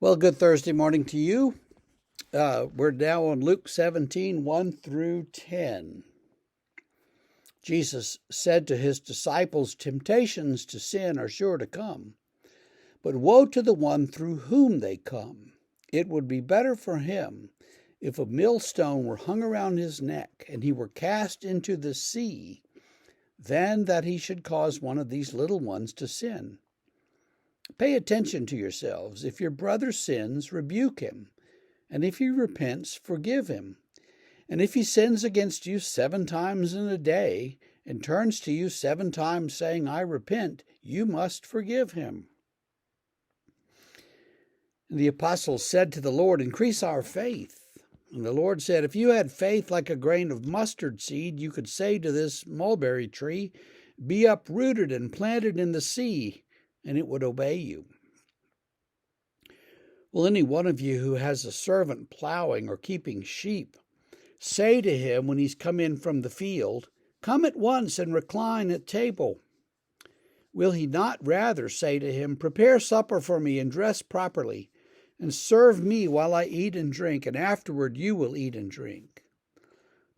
Well, good Thursday morning to you. We're now on Luke 17, 1 through 10. Jesus said to his disciples, "Temptations to sin are sure to come, but woe to the one through whom they come. It would be better for him if a millstone were hung around his neck and he were cast into the sea, than that he should cause one of these little ones to sin. Pay attention to yourselves. If your brother sins, rebuke him. And if he repents, forgive him. And if he sins against you 7 times in a day, and turns to you 7 times saying, 'I repent,' you must forgive him." And the apostles said to the Lord, "Increase our faith." And the Lord said, "If you had faith like a grain of mustard seed, you could say to this mulberry tree, 'Be uprooted and planted in the sea,' and it would obey you. Will any one of you who has a servant plowing or keeping sheep say to him when he's come in from the field, 'Come at once and recline at table'? Will he not rather say to him, 'Prepare supper for me and dress properly, and serve me while I eat and drink, and afterward you will eat and drink'?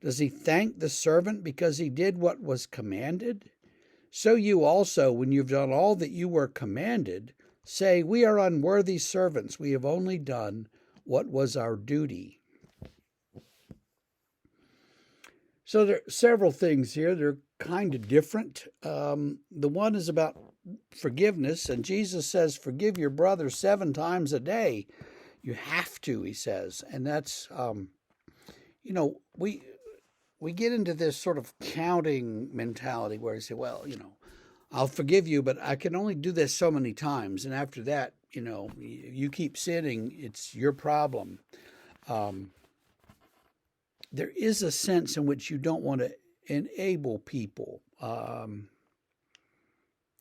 Does he thank the servant because he did what was commanded? So you also, when you've done all that you were commanded, say, 'We are unworthy servants. We have only done what was our duty.'" So there are several things here. They're kind of different. The one is about forgiveness, and Jesus says, "Forgive your brother 7 times a day." You have to, he says. And that's, we get into this sort of counting mentality where you say, well, I'll forgive you, but I can only do this so many times. And after that, you keep sinning, it's your problem. There is a sense in which you don't want to enable people.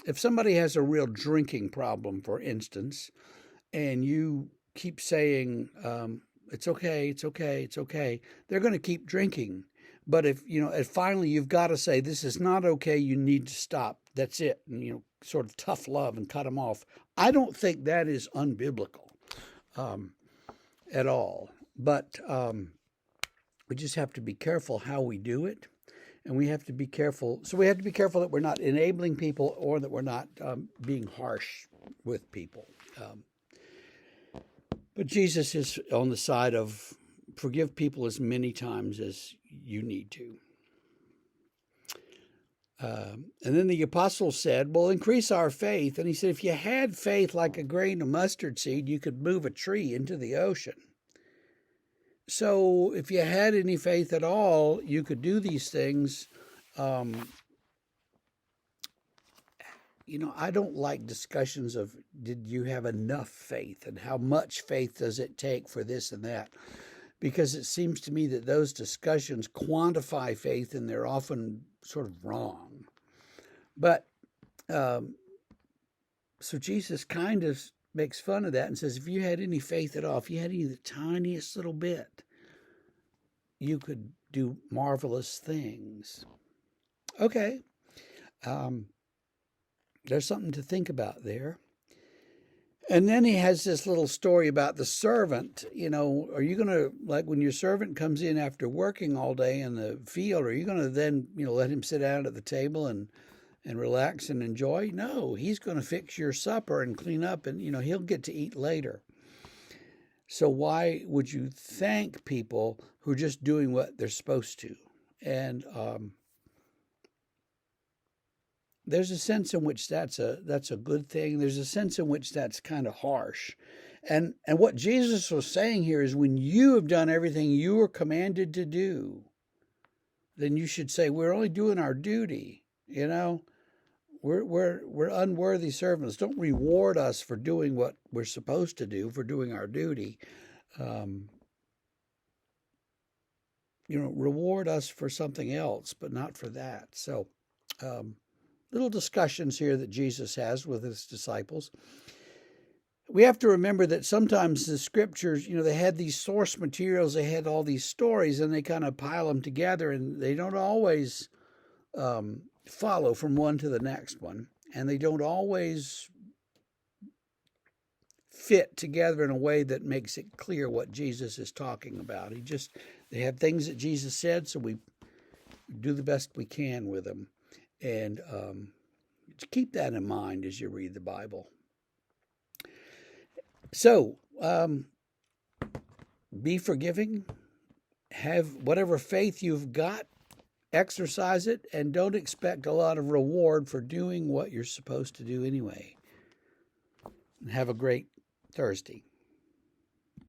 If somebody has a real drinking problem, for instance, and you keep saying, "It's okay, it's okay, it's okay," they're going to keep drinking. But if finally you've got to say, "This is not okay, you need to stop. That's it," and, sort of tough love and cut them off. I don't think that is unbiblical at all. But we just have to be careful how we do it. And we have to be careful. So we have to be careful that we're not enabling people or that we're not being harsh with people. But Jesus is on the side of forgive people as many times as you need to. And then the apostles said, "Well, increase our faith." And he said, if you had faith like a grain of mustard seed, you could move a tree into the ocean. So if you had any faith at all, you could do these things. I don't like discussions of did you have enough faith and how much faith does it take for this and that, because it seems to me that those discussions quantify faith and they're often sort of wrong. But so Jesus kind of makes fun of that and says, if you had any faith at all, if you had any the tiniest little bit, you could do marvelous things. Okay. There's something to think about there. And then he has this little story about the servant. Are you going to, like when your servant comes in after working all day in the field, are you going to then, let him sit down at the table and relax and enjoy? No, he's going to fix your supper and clean up, and, he'll get to eat later. So why would you thank people who are just doing what they're supposed to? And there's a sense in which that's a good thing. There's a sense in which that's kind of harsh. And what Jesus was saying here is when you have done everything you were commanded to do, then you should say, we're only doing our duty. We're unworthy servants. Don't reward us for doing what we're supposed to do, for doing our duty. Reward us for something else, but not for that. So, little discussions here that Jesus has with his disciples. We have to remember that sometimes the scriptures, they had these source materials, they had all these stories, and they kind of pile them together, and they don't always follow from one to the next one, and they don't always fit together in a way that makes it clear what Jesus is talking about. They have things that Jesus said, so we do the best we can with them. And keep that in mind as you read the Bible. So, be forgiving. Have whatever faith you've got, exercise it, and don't expect a lot of reward for doing what you're supposed to do anyway. Have a great Thursday.